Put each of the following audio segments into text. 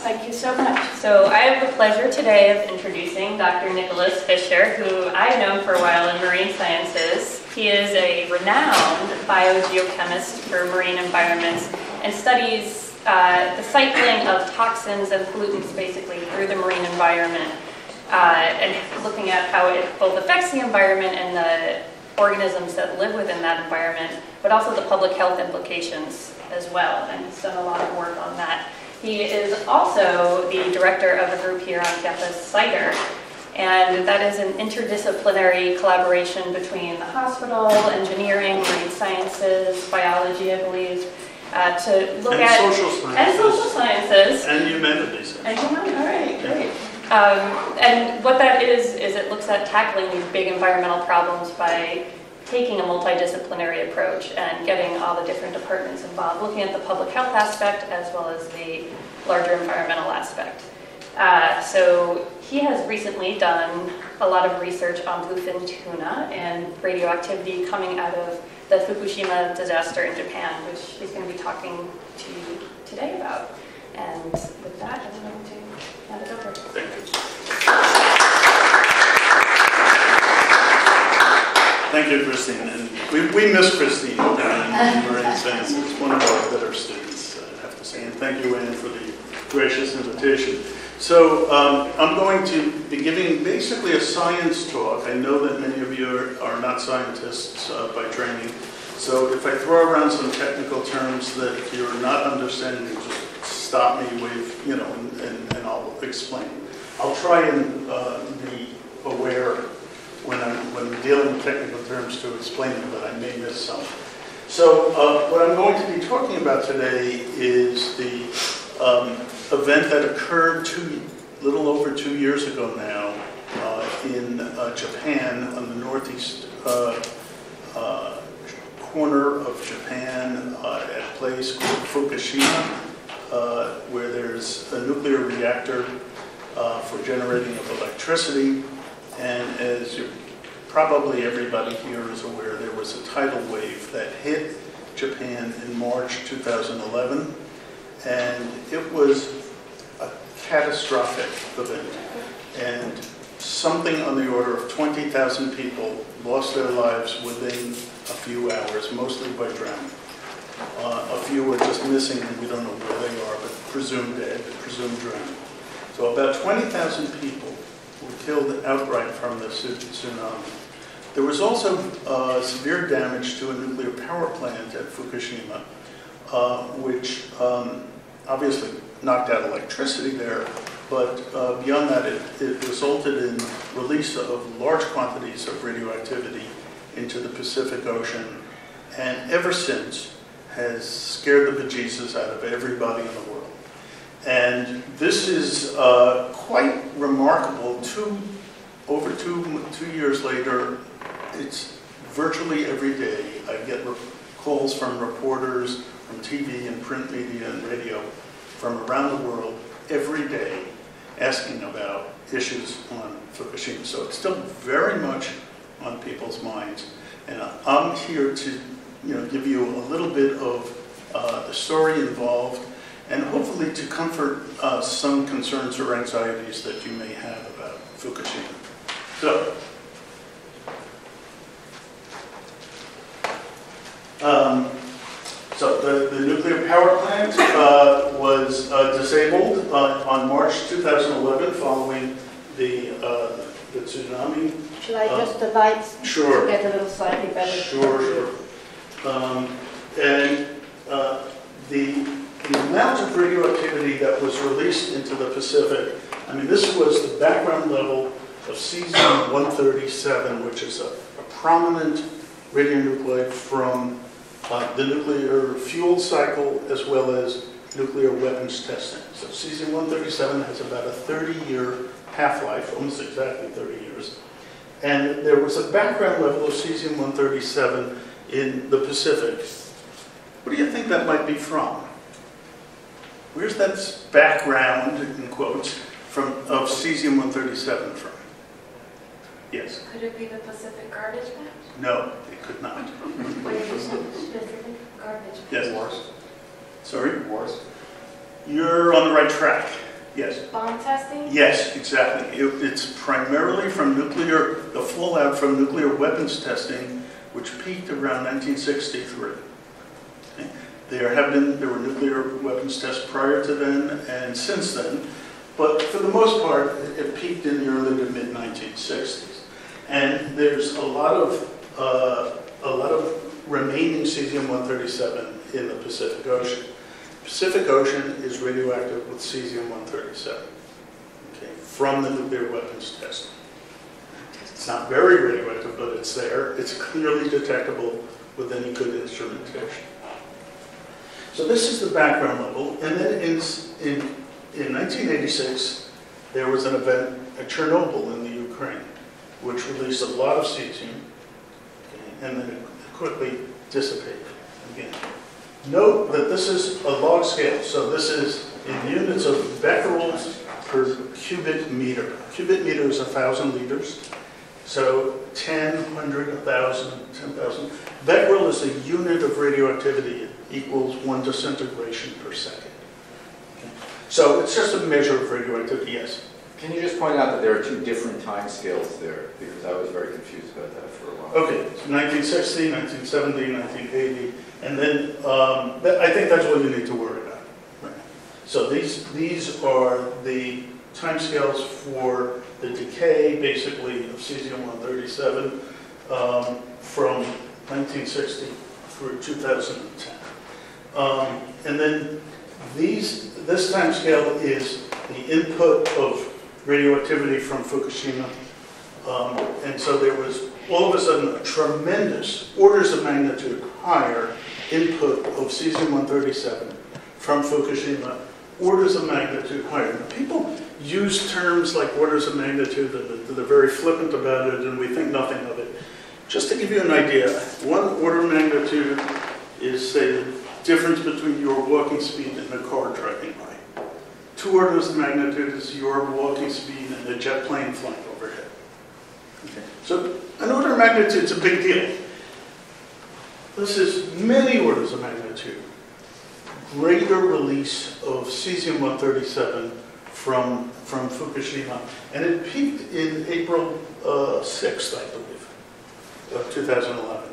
Thank you so much. So I have the pleasure today of introducing Dr. Nicholas Fisher, who I've known for a while in marine sciences. He is a renowned biogeochemist for marine environments and studies the cycling of toxins and pollutants basically through the marine environment, and looking at how it both affects the environment and the organisms that live within that environment, but also the public health implications as well, and he's done a lot of work on that. He is also the director of a group here on campus, CIDER, and that is an interdisciplinary collaboration between the hospital, engineering, marine sciences, biology, I believe, to look at social sciences. And social sciences. And humanities. And humanities, all right, great. And what that is it looks at tackling these big environmental problems by taking a multidisciplinary approach and getting all the different departments involved, looking at the public health aspect as well as the larger environmental aspect. So he has recently done a lot of research on bluefin tuna and radioactivity coming out of the Fukushima disaster in Japan, which he's going to be talking to you today about. And with that, I'm going to hand it over. Thank you. Thank you, Christine. And we miss Christine over in marine sciences. It's one of our better students, I have to say. And thank you, Anne, for the gracious invitation. So I'm going to be giving basically a science talk. I know that many of you are not scientists by training. So if I throw around some technical terms that you're not understanding, just stop me with, and I'll explain. I'll try and be aware when I'm dealing with technical terms to explain them, but I may miss some. So what I'm going to be talking about today is the event that occurred a little over 2 years ago now in Japan, on the northeast corner of Japan, at a place called Fukushima, where there's a nuclear reactor for generating of electricity. And as probably everybody here is aware, there was a tidal wave that hit Japan in March 2011, and it was a catastrophic event. And something on the order of 20,000 people lost their lives within a few hours, mostly by drowning. A few were just missing, and we don't know where they are, but presumed dead, presumed drowning. So about 20,000 people were killed outright from the tsunami. There was also severe damage to a nuclear power plant at Fukushima, which obviously knocked out electricity there, but beyond that, it resulted in release of large quantities of radioactivity into the Pacific Ocean, and ever since has scared the bejesus out of everybody in the world. And this is quite remarkable. Over two years later, it's virtually every day I get calls from reporters from TV and print media and radio from around the world every day asking about issues on Fukushima. So it's still very much on people's minds. And I'm here to give you a little bit of the story involved, and hopefully to comfort some concerns or anxieties that you may have about Fukushima. So the nuclear power plant was disabled on March 2011 following the tsunami. Shall I adjust the lights Sure. to get a little slightly better? Sure. And the amount of radioactivity that was released into the Pacific, I mean, this was the background level of cesium-137, which is a prominent radionuclide from the nuclear fuel cycle as well as nuclear weapons testing. So cesium-137 has about a 30-year half-life, almost exactly 30 years. And there was a background level of cesium-137 in the Pacific. What do you think that might be from? Where's that background, in quotes, of cesium-137 from? Yes? Could it be the Pacific garbage patch? No, it could not. Wait, you said Pacific garbage patch. Yes. Wars. Sorry? Wars. You're on the right track. Yes. Bomb testing? Yes, exactly. It's primarily from the fallout from nuclear weapons testing, which peaked around 1963. Okay. There were nuclear weapons tests prior to then and since then, but for the most part, it peaked in the early to mid 1960s. And there's a lot of remaining cesium-137 in the Pacific Ocean. Pacific Ocean is radioactive with cesium-137, okay, from the nuclear weapons testing. It's not very radioactive, but it's there. It's clearly detectable with any good instrumentation. So this is the background level. And then in 1986, there was an event at Chernobyl in the Ukraine, which released a lot of cesium, okay, and then it quickly dissipated again. Note that this is a log scale, so this is in units of becquerels per cubic meter. Cubic meter is 1,000 liters, so 10, 100, 1,000, 10,000. Becquerel is a unit of radioactivity. It equals 1 disintegration per second. Okay. So it's just a measure of radioactivity, yes. Can you just point out that there are two different time scales there? Because I was very confused about that for a while. Okay, so 1960, 1970, 1980, and then I think that's what you need to worry about. Right. So these are the timescales for the decay, basically, of cesium-137 from 1960 through 2010. And then this timescale is the input of radioactivity from Fukushima. And so there was all of a sudden a tremendous, orders of magnitude higher input of cesium-137 from Fukushima, orders of magnitude higher. Now, people use terms like orders of magnitude, and they're very flippant about it, and we think nothing of it. Just to give you an idea, 1 order of magnitude is, say, the difference between your walking speed and a car driving by. 2 orders of magnitude is your walking speed and a jet plane flying overhead. Okay. So an order of magnitude is a big deal. This is many orders of magnitude. Greater release of cesium-137 from Fukushima. And it peaked in April 6th, I believe, of 2011.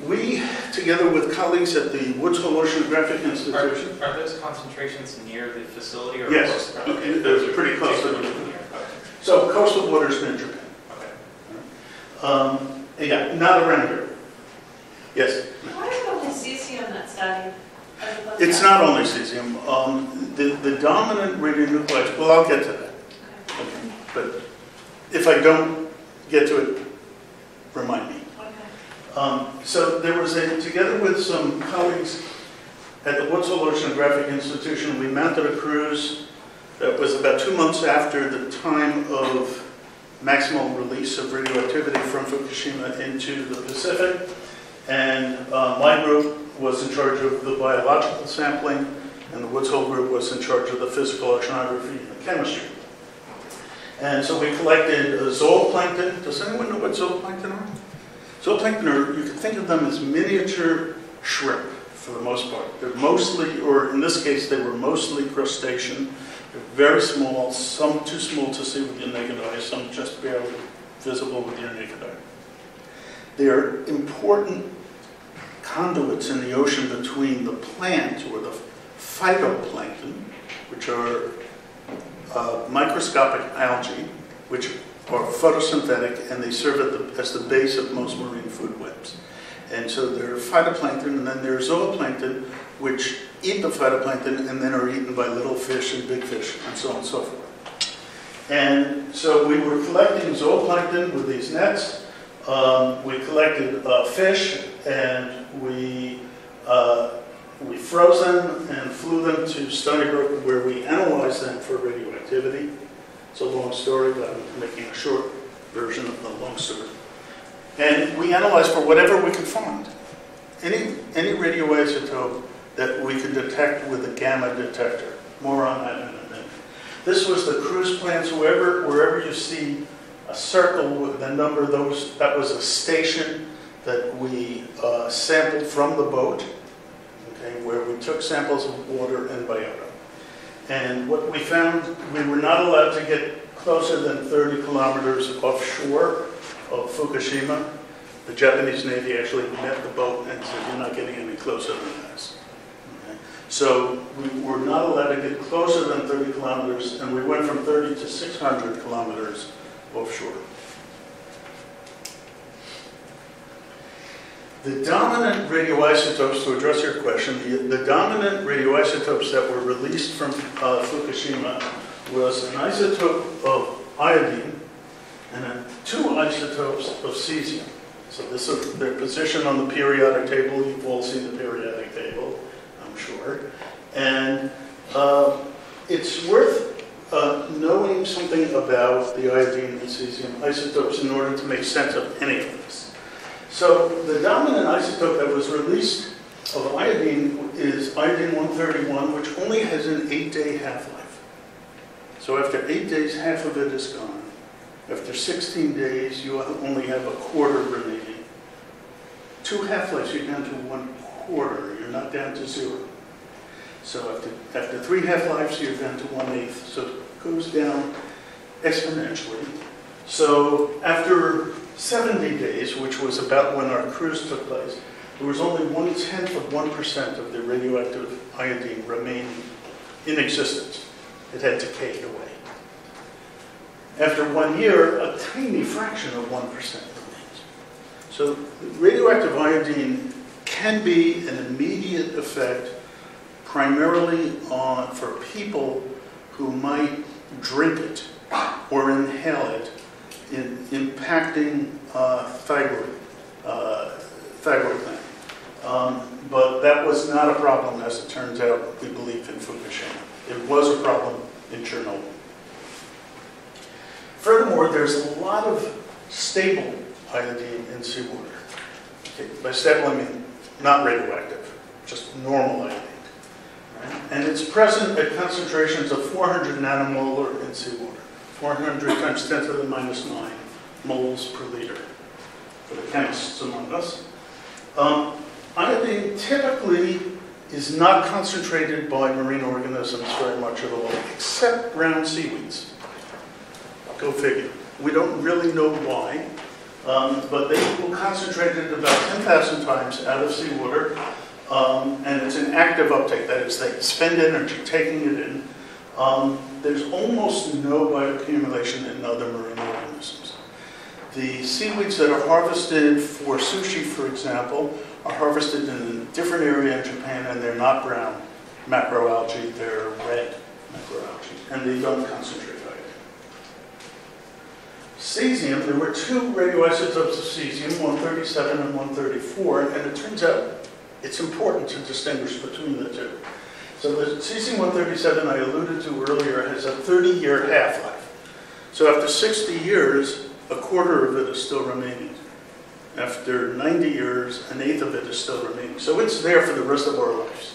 We, together with colleagues at the Woods Hole Oceanographic Institution... Are those concentrations near the facility? Or yes, okay. Those are pretty close. So coastal waters in Japan. Okay. Yeah, not around here. Yes? Why is it only cesium that's studied? It's not only cesium. The dominant radionuclides, well, I'll get to that. Okay. But if I don't get to it, remind me. So there was together with some colleagues at the Woods Hole Oceanographic Institution, we mounted a cruise that was about 2 months after the time of maximum release of radioactivity from Fukushima into the Pacific. And my group was in charge of the biological sampling, and the Woods Hole group was in charge of the physical oceanography and the chemistry. And so we collected zooplankton. Does anyone know what zooplankton are? Zooplankton are, you can think of them as miniature shrimp for the most part. They're mostly, or in this case, they were mostly crustacean. They're very small, some too small to see with your naked eye, some just barely visible with your naked eye. They are important conduits in the ocean between the plant, or the phytoplankton, which are microscopic algae, which are photosynthetic, and they serve as the base of most marine food webs. And so they're phytoplankton, and then there's zooplankton, which eat the phytoplankton and then are eaten by little fish and big fish, and so on and so forth. And so we were collecting zooplankton with these nets. We collected fish, and we froze them and flew them to Stony Brook, where we analyzed them for radioactivity. It's a long story, but I'm making a short version of the long story. And we analyzed for whatever we could find. Any radioisotope that we could detect with a gamma detector. More on that in a minute. This was the cruise plans. Wherever you see a circle with the number, that was a station that we sampled from the boat. okay, where we took samples of water and biota. And what we found, we were not allowed to get closer than 30 kilometers offshore of Fukushima. The Japanese Navy actually met the boat and said, you're not getting any closer than this. Okay. So we were not allowed to get closer than 30 kilometers, and we went from 30 to 600 kilometers offshore. The dominant radioisotopes, to address your question, the dominant radioisotopes that were released from Fukushima was an isotope of iodine and two isotopes of cesium. So this is their position on the periodic table. You've all seen the periodic table, I'm sure. And it's worth knowing something about the iodine and cesium isotopes in order to make sense of any of this. So the dominant isotope that was released of iodine is iodine-131, which only has an 8-day half-life. So after 8 days, half of it is gone. After 16 days, you only have a quarter remaining. 2 half-lives, you're down to 1/4. You're not down to 0. So after 3 half-lives, you're down to 1/8. So it goes down exponentially. So after 70 days, which was about when our cruise took place, there was only 0.1% of the radioactive iodine remaining in existence. It had decayed away. After 1 year, a tiny fraction of 1% remains. So radioactive iodine can be an immediate effect primarily for people who might drink it or inhale it, impacting thyroid gland. But that was not a problem, as it turns out, we believe, in Fukushima. It was a problem in Chernobyl. Furthermore, there's a lot of stable iodine in seawater. Okay, by stable, I mean not radioactive, just normal iodine. Right? And it's present at concentrations of 400 nanomolar in seawater. 400 times 10 to the minus 9 moles per liter for the chemists among us. Iodine typically is not concentrated by marine organisms very much at all, except brown seaweeds. Go figure. We don't really know why, but they will concentrate it about 10,000 times out of seawater, and it's an active uptake. That is, they spend energy taking it in. There's almost no bioaccumulation in other marine organisms. The seaweeds that are harvested for sushi, for example, are harvested in a different area in Japan, and they're not brown macroalgae, they're red macroalgae, and they don't concentrate iodine. Cesium, there were 2 radioisotopes of cesium, 137 and 134, and it turns out it's important to distinguish between the 2. So the cesium-137 I alluded to earlier has a 30-year half-life. So after 60 years, a quarter of it is still remaining. After 90 years, an eighth of it is still remaining. So it's there for the rest of our lives.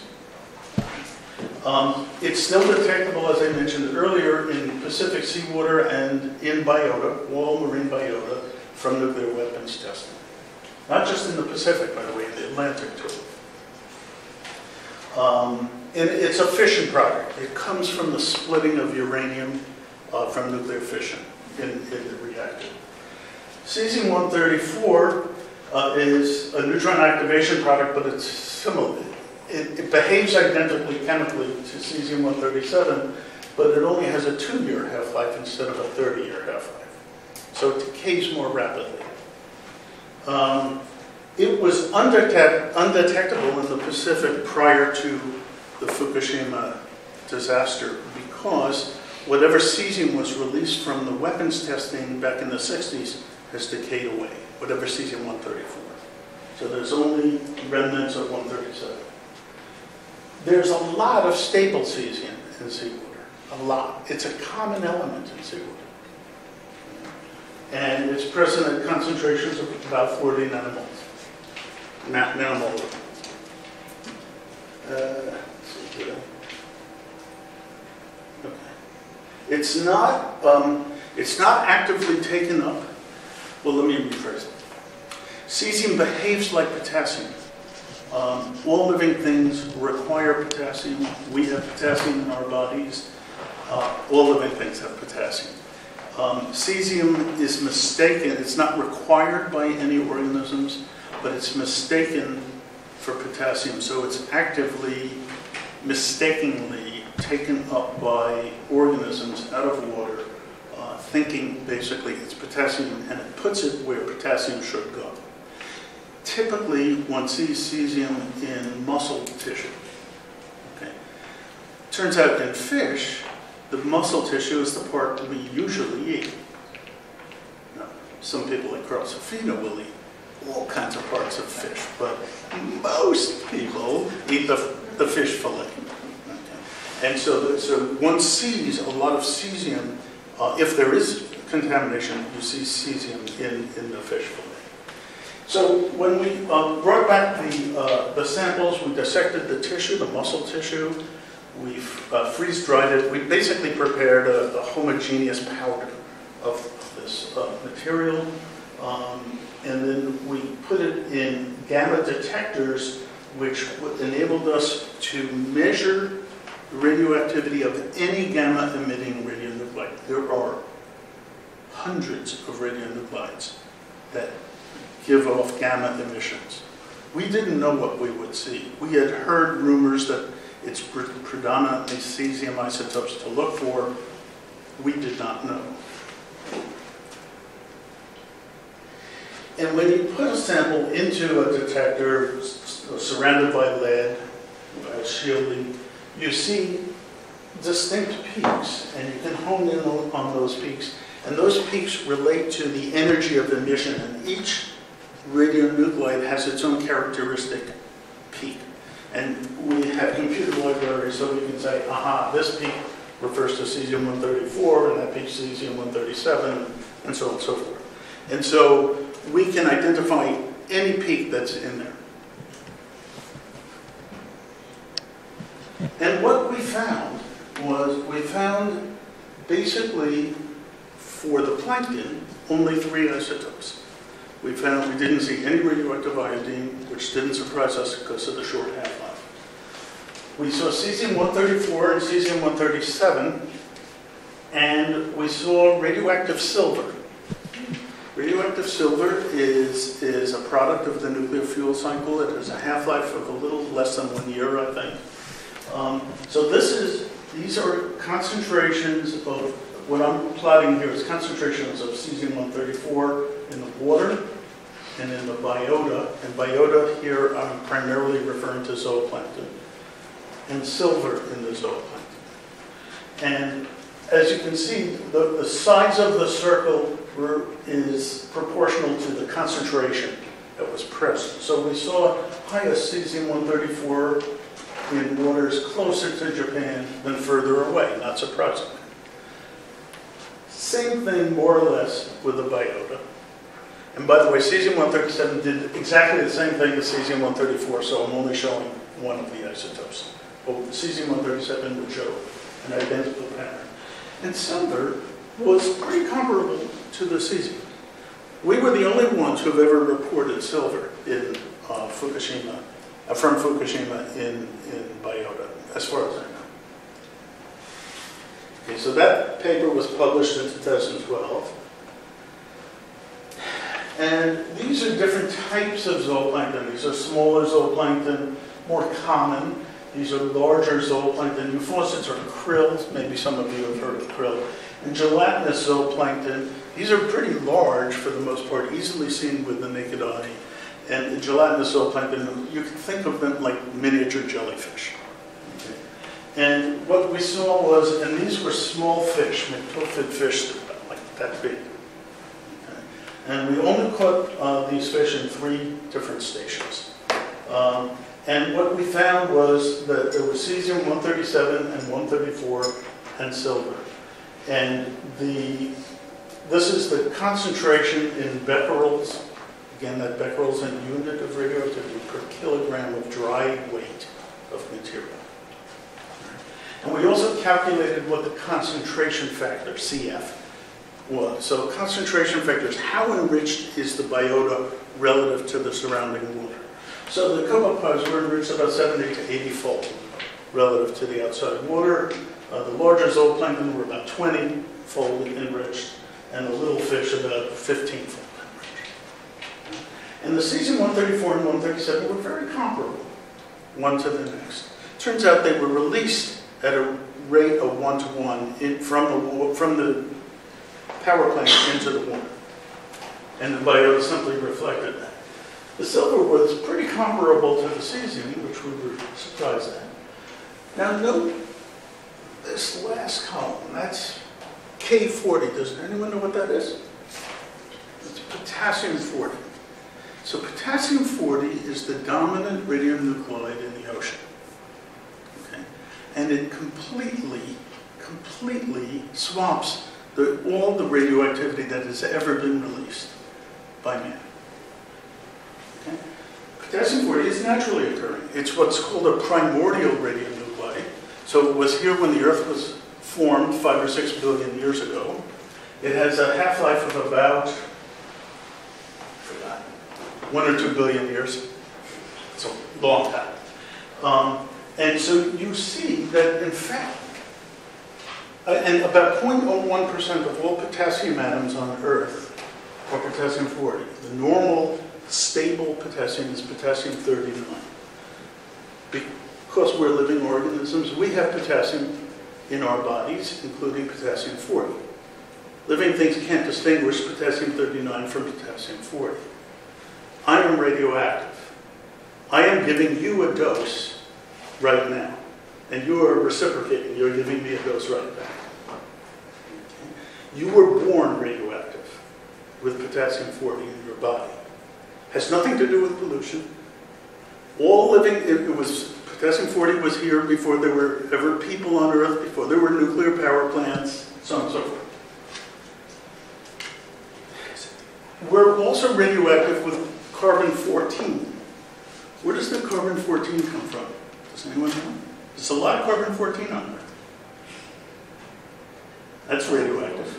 It's still detectable, as I mentioned earlier, in Pacific seawater and in biota, all marine biota, from nuclear weapons testing. Not just in the Pacific, by the way, in the Atlantic too. And it's a fission product. It comes from the splitting of uranium from nuclear fission in the reactor. Cesium-134 is a neutron activation product, but it's similar. It behaves identically chemically to cesium-137, but it only has a 2-year half-life instead of a 30-year half-life. So it decays more rapidly. It was undetectable in the Pacific prior to the Fukushima disaster because whatever cesium was released from the weapons testing back in the 60s has decayed away, whatever cesium-134. So there's only remnants of 137. There's a lot of stable cesium in seawater, a lot. It's a common element in seawater. And it's present at concentrations of about 40 nanomolar. Okay. It's not actively taken up. Well, let me rephrase it. Cesium behaves like potassium. All living things require potassium. We have potassium in our bodies. All living things have potassium. Cesium is mistaken. It's not required by any organisms, but it's mistaken for potassium. So it's actively, mistakenly taken up by organisms out of water, thinking basically it's potassium, and it puts it where potassium should go. Typically, one sees cesium in muscle tissue. Okay. Turns out in fish, the muscle tissue is the part we usually eat. Now, some people like Carl Safino will eat all kinds of parts of fish, but most people eat the fish fillet. Okay. And so one sees a lot of cesium. If there is contamination, you see cesium in the fish fillet. So when we brought back the samples, we dissected the tissue, the muscle tissue. We freeze-dried it. We basically prepared a homogeneous powder of this material. And then we put it in gamma detectors, which enabled us to measure the radioactivity of any gamma-emitting radionuclide. There are hundreds of radionuclides that give off gamma emissions. We didn't know what we would see. We had heard rumors that it's predominantly cesium isotopes to look for. We did not know. And when you put a sample into a detector surrounded by lead, by shielding, you see distinct peaks, and you can hone in on those peaks. And those peaks relate to the energy of emission, and each radionuclide has its own characteristic peak. And we have computer libraries, so we can say, aha, this peak refers to cesium-134, and that peak cesium-137, and so on and so forth. And so we can identify any peak that's in there. And what we found was, basically, for the plankton, only 3 isotopes. We found we didn't see any radioactive iodine, which didn't surprise us because of the short half-life. We saw cesium-134 and cesium-137, and we saw radioactive silver. Radioactive silver is a product of the nuclear fuel cycle. It has a half-life of a little less than 1 year, I think. So these are concentrations of, what I'm plotting here is concentrations of cesium-134 in the water and in the biota. And biota here, I'm primarily referring to zooplankton, and silver in the zooplankton. And as you can see, the size of the circle is proportional to the concentration that was present. So we saw highest cesium-134 in waters closer to Japan than further away, not surprisingly. Same thing, more or less, with the biota. And by the way, cesium-137 did exactly the same thing as cesium-134, so I'm only showing one of the isotopes. But cesium-137 would show an identical pattern. And silver was pretty comparable to the cesium. We were the only ones who have ever reported silver in Fukushima, from Fukushima in biota, as far as I know. Okay, so that paper was published in 2012. And these are different types of zooplankton. These are smaller zooplankton, more common. These are larger zooplankton. Euphausids are krills. Maybe some of you have heard of krill. And gelatinous zooplankton, these are pretty large for the most part, easily seen with the naked eye. And the gelatinous zooplankton, you can think of them like miniature jellyfish. Okay. And what we saw was, and these were small fish, mictofid fish, like that big. Okay. And we only caught these fish in 3 different stations. And what we found was that there was cesium-137 and 134 and silver. And this is the concentration in becquerels. Again, that becquerel is a unit of radioactivity per kilogram of dry weight of material. And we also calculated what the concentration factor, CF, was. So concentration factor is how enriched is the biota relative to the surrounding water. So the copepods were enriched about 70 to 80-fold relative to the outside water. The larger zooplankton were about 20-fold enriched, and the little fish about 15-fold enriched. And the cesium-134 and 137 were very comparable, one to the next. Turns out they were released at a rate of 1-to-1 from the power plant into the water. And the biota simply reflected that. The silver was pretty comparable to the cesium, which we were surprised at. Now note this last column, that's K40. Does anyone know what that is? It's potassium-40. So potassium-40 is the dominant radionuclide in the ocean. Okay? And it completely swaps all the radioactivity that has ever been released by man. Okay? Potassium-40 is naturally occurring. It's what's called a primordial radionuclide. So it was here when the Earth was formed 5 or 6 billion years ago. It has a half-life of about, 1 or 2 billion years. It's a long time. And so you see that, in fact, and about 0.01% of all potassium atoms on Earth are potassium-40. The normal, stable potassium is potassium-39. Because we're living organisms, we have potassium in our bodies, including potassium-40. Living things can't distinguish potassium-39 from potassium-40. I am radioactive. I am giving you a dose right now, and you are reciprocating. You're giving me a dose right back. Okay? You were born radioactive with potassium-40 in your body. Has nothing to do with pollution. All living, it was potassium-40 was here before there were ever people on Earth, before there were nuclear power plants, so on and so forth. We're also radioactive with carbon-14. Where does the carbon-14 come from? Does anyone know? There's a lot of carbon-14 on Earth. That's radioactive.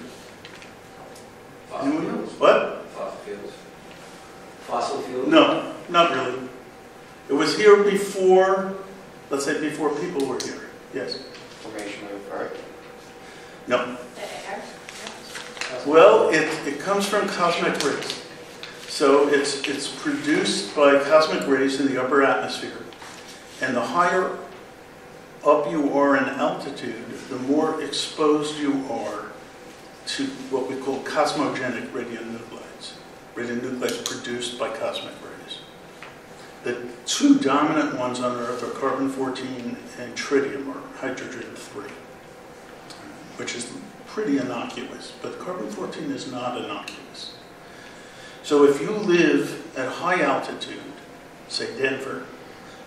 Anyone know? What? Fossil fuels. Fossil fuels? No, not really. It was here before, let's say before people were here. Yes? Formation of Earth. No. Well, it comes from cosmic rays. So it's produced by cosmic rays in the upper atmosphere. And the higher up you are in altitude, the more exposed you are to what we call cosmogenic radionuclides. Radionuclides produced by cosmic rays. The two dominant ones on Earth are carbon-14 and tritium, or hydrogen-3, which is pretty innocuous, but carbon-14 is not innocuous. So if you live at high altitude, say Denver,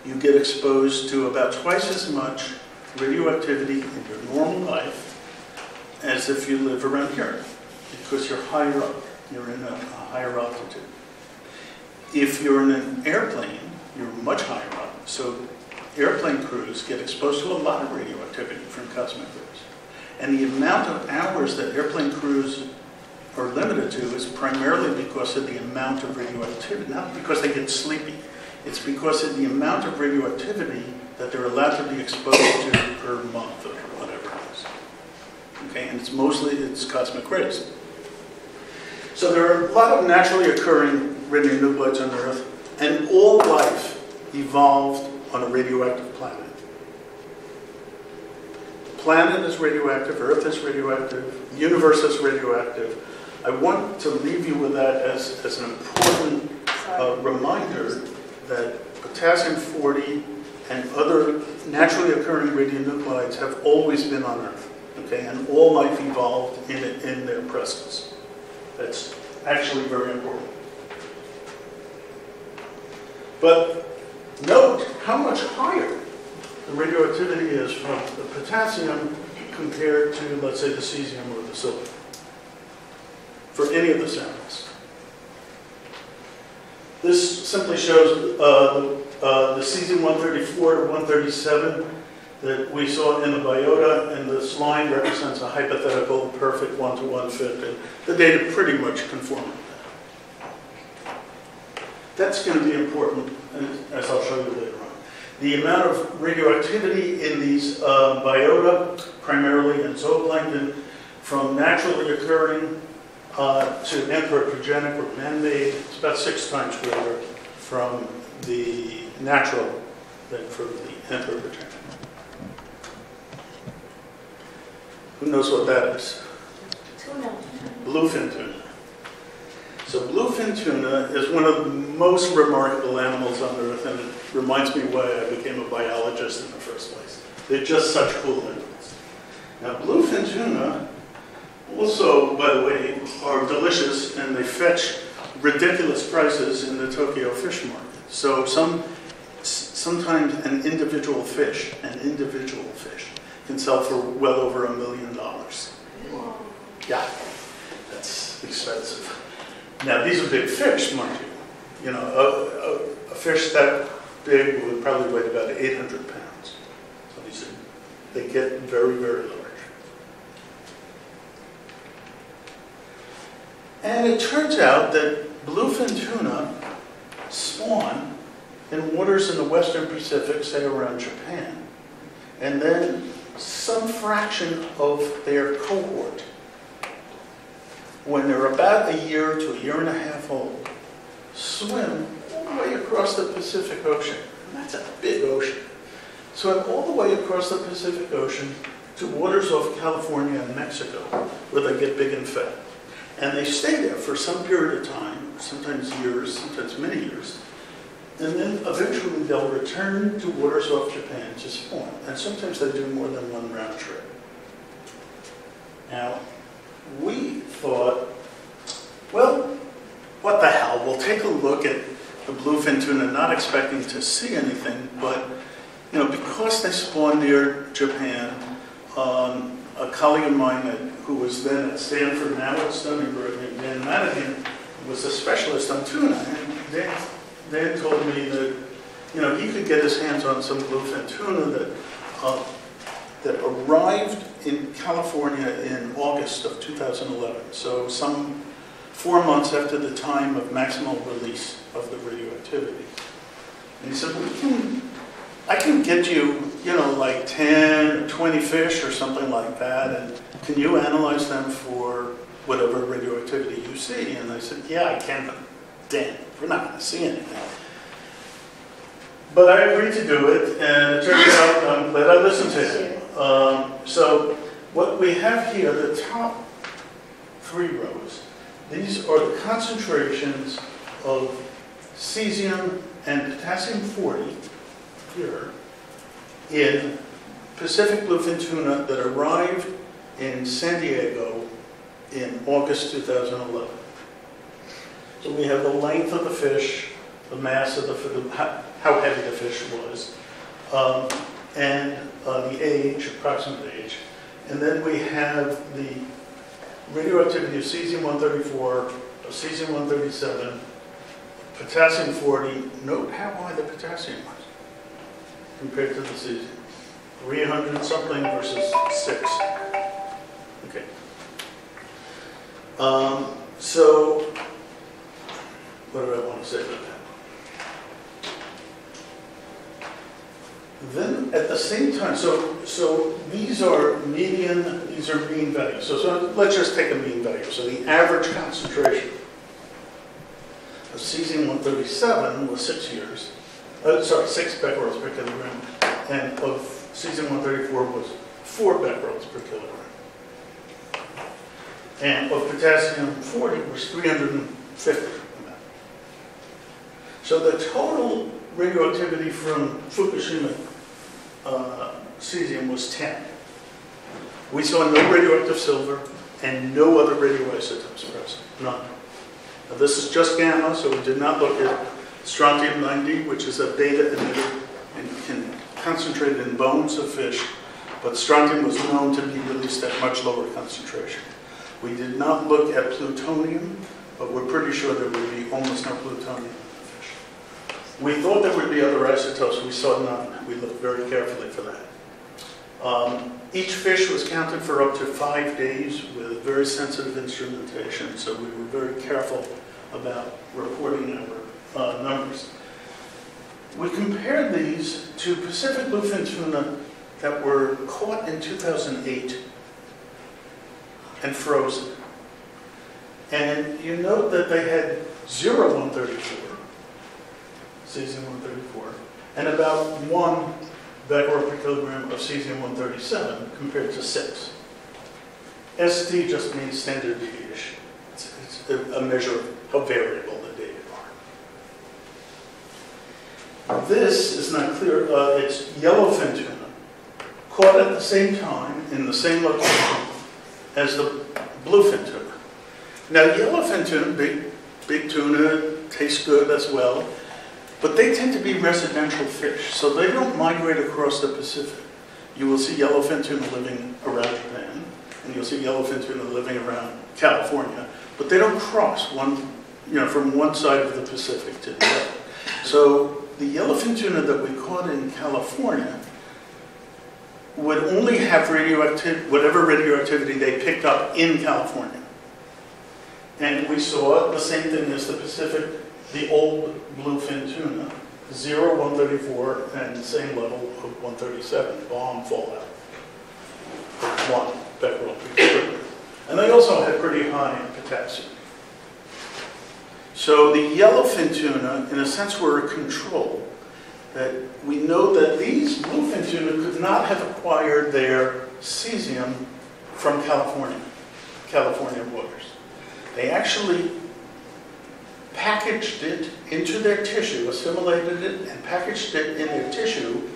you get exposed to about twice as much radioactivity in your normal life as if you live around here, because you're higher up, you're in a higher altitude. If you're in an airplane, you're much higher up, so airplane crews get exposed to a lot of radioactivity from cosmic rays. And the amount of hours that airplane crews are limited to is primarily because of the amount of radioactivity, not because they get sleepy. It's because of the amount of radioactivity that they're allowed to be exposed to per month or whatever it is. Okay, and it's cosmic rays. So there are a lot of naturally occurring radionuclides on Earth, and all life evolved on a radioactive planet. The planet is radioactive, Earth is radioactive, the universe is radioactive. I want to leave you with that as an important reminder that potassium-40 and other naturally occurring radionuclides have always been on Earth, okay, and all life evolved in their presence. That's actually very important. But note how much higher the radioactivity is from the potassium compared to, let's say, the cesium or the silver, for any of the samples. This simply shows the cesium-134 to 137 that we saw in the biota, and this line represents a hypothetical perfect one-to-one fit, and the data pretty much conform with that. That's going to be important as I'll show you later on. The amount of radioactivity in these biota, primarily in zooplankton, from naturally occurring to anthropogenic or man-made, it's about 6 times greater from the natural than from the anthropogenic. Who knows what that is? Tuna. Bluefin tuna. So bluefin tuna is one of the most remarkable animals on Earth, and it reminds me why I became a biologist in the first place. They're just such cool animals. Now bluefin tuna also, by the way, are delicious, and they fetch ridiculous prices in the Tokyo fish market. So sometimes an individual fish can sell for well over $1 million. Yeah, that's expensive. Now these are big fish, mind you. You know, a fish that big would probably weigh about 800 pounds. So they get very, very large. And it turns out that bluefin tuna spawn in waters in the Western Pacific, say around Japan, and then some fraction of their cohort, when they're about a year to a year and a half old, swim all the way across the Pacific Ocean. And that's a big ocean. Swim all the way across the Pacific Ocean to waters off California and Mexico, where they get big and fat. And they stay there for some period of time, sometimes years, sometimes many years, and then eventually they'll return to waters off Japan to spawn. And sometimes they do more than one round trip. Now, we thought, well, what the hell? We'll take a look at the bluefin tuna, not expecting to see anything, but you know, because they spawn near Japan, a colleague of mine who was then at Stanford, now at Stony Brook, named Dan Madigan, was a specialist on tuna. And Dan told me that, you know, he could get his hands on some bluefin tuna that arrived in California in August of 2011. So some 4 months after the time of maximal release of the radioactivity. And he said, I can get you, you know, like 10 or 20 fish or something like that, and can you analyze them for whatever radioactivity you see? And I said, yeah, I can, but damn, we're not going to see anything. But I agreed to do it, and it turned out I'm glad I listened to him. So what we have here, the top 3 rows, these are the concentrations of cesium and potassium-40 here in Pacific bluefin tuna that arrived in San Diego in August 2011. So we have the length of the fish, the mass of how heavy the fish was, and the age, approximate age. And then we have the radioactivity of cesium-134, of cesium-137, potassium-40. Note how high the potassium was compared to the cesium. 300 something versus 6. Okay. So, what do I want to say about that? Then at the same time, so these are median, these are mean values. So let's just take a mean value. So the average concentration of cesium-137 was 6 becquerels per kilogram, and of cesium-134 was 4 becquerels per kilogram. And of potassium-40 was 350. So the total radioactivity from Fukushima cesium was 10. We saw no radioactive silver and no other radioisotopes present, none. Now this is just gamma, so we did not look at strontium-90, which is a beta emitter and can concentrate in bones of fish, but strontium was known to be released at much lower concentration. We did not look at plutonium, but we're pretty sure there would be almost no plutonium in the fish. We thought there would be other isotopes. We saw none. We looked very carefully for that. Each fish was counted for up to 5 days with very sensitive instrumentation, so we were very careful about reporting our numbers. we compared these to Pacific bluefin tuna that were caught in 2008 and frozen. And you note that they had 0-134, cesium-134, and about 1 becquerel per kilogram of cesium-137 compared to 6. ST just means standard deviation. It's a measure of how variable the data are. This is not clear. It's yellowfin tuna, caught at the same time in the same location as the bluefin tuna. Now, yellowfin tuna, big tuna, tastes good as well, but they tend to be residential fish, so they don't migrate across the Pacific. You will see yellowfin tuna living around Japan, and you'll see yellowfin tuna living around California, but they don't cross from one side of the Pacific to the other. So the yellowfin tuna that we caught in California would only have whatever radioactivity they picked up in California. And we saw the same thing as the Pacific, the old bluefin tuna, 0-134 and the same level of 137, bomb fallout, 1 becquerel per kilogram. And they also had pretty high potassium. So the yellowfin tuna, in a sense, were a control. That we know that these bluefin tuna could not have acquired their cesium from California waters. They actually packaged it into their tissue, assimilated it, and packaged it in their tissue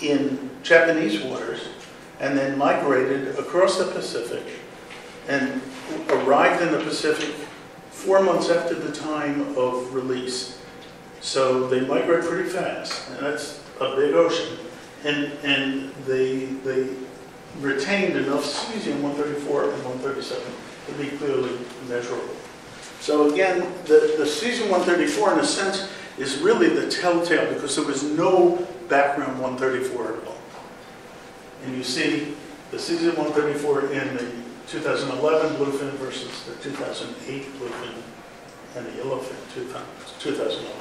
in Japanese waters, and then migrated across the Pacific and arrived in the Pacific 4 months after the time of release. So they migrate pretty fast, and that's a big ocean. And they retained enough cesium-134 and 137 to be clearly measurable. So again, the cesium-134 in a sense is really the telltale because there was no background 134 at all. And you see the cesium-134 in the 2011 bluefin versus the 2008 bluefin and the yellowfin 2011.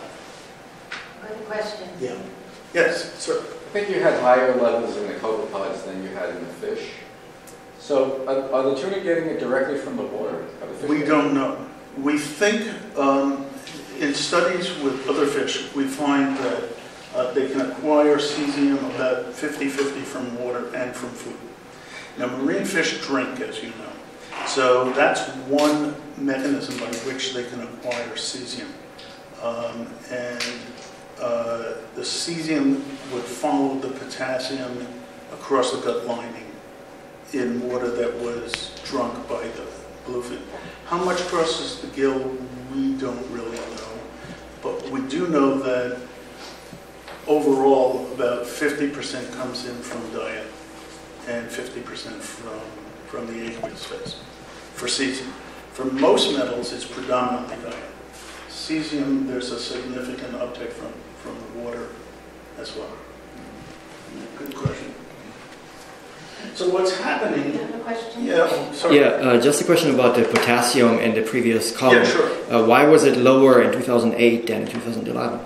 Good question. Yeah. Yes, sir. I think you had higher levels in the copepods than you had in the fish. So are the tuna getting it directly from the water? We don't know. We think in studies with other fish, we find that they can acquire cesium about 50-50 from water and from food. Now, marine fish drink, as you know. So that's one mechanism by which they can acquire cesium. The cesium would follow the potassium across the gut lining in water that was drunk by the bluefin. How much crosses the gill, we don't really know. But we do know that overall about 50% comes in from diet and 50% from the aqueous phase for cesium. For most metals, it's predominantly diet. Cesium, there's a significant uptake from the water as well. Good question. So what's happening? You have a question? Yeah, sorry. Yeah, just a question about the potassium in the previous column. Yeah, sure. Why was it lower in 2008 than in 2011?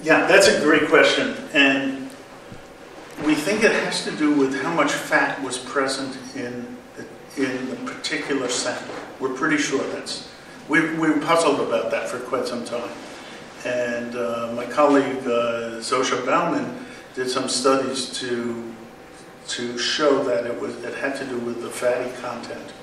Yeah, that's a great question. And we think it has to do with how much fat was present in the particular sample. We're pretty sure we were puzzled about that for quite some time. And my colleague Zosha Bauman did some studies to show that it had to do with the fatty content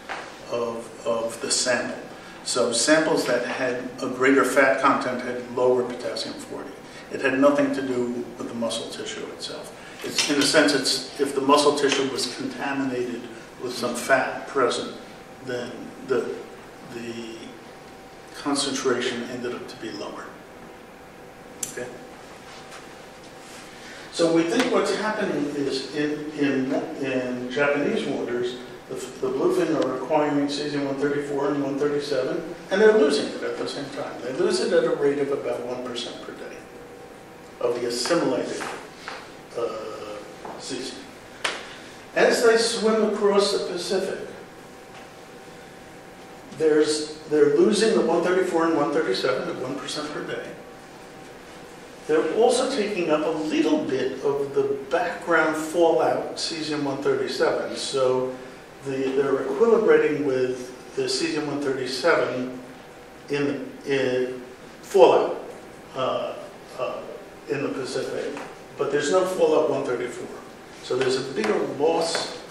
of the sample. So samples that had a greater fat content had lower potassium-40. It had nothing to do with the muscle tissue itself. It's, in a sense, if the muscle tissue was contaminated with some fat present, then the concentration ended up to be lower. Okay. So we think what's happening is in Japanese waters, the bluefin are acquiring cesium-134 and 137, and they're losing it at the same time. They lose it at a rate of about 1% per day of the assimilated cesium. As they swim across the Pacific, they're losing the 134 and 137 at 1% per day. They're also taking up a little bit of the background fallout, cesium-137. So they're equilibrating with the cesium-137 in fallout in the Pacific, but there's no fallout 134. So there's a bigger loss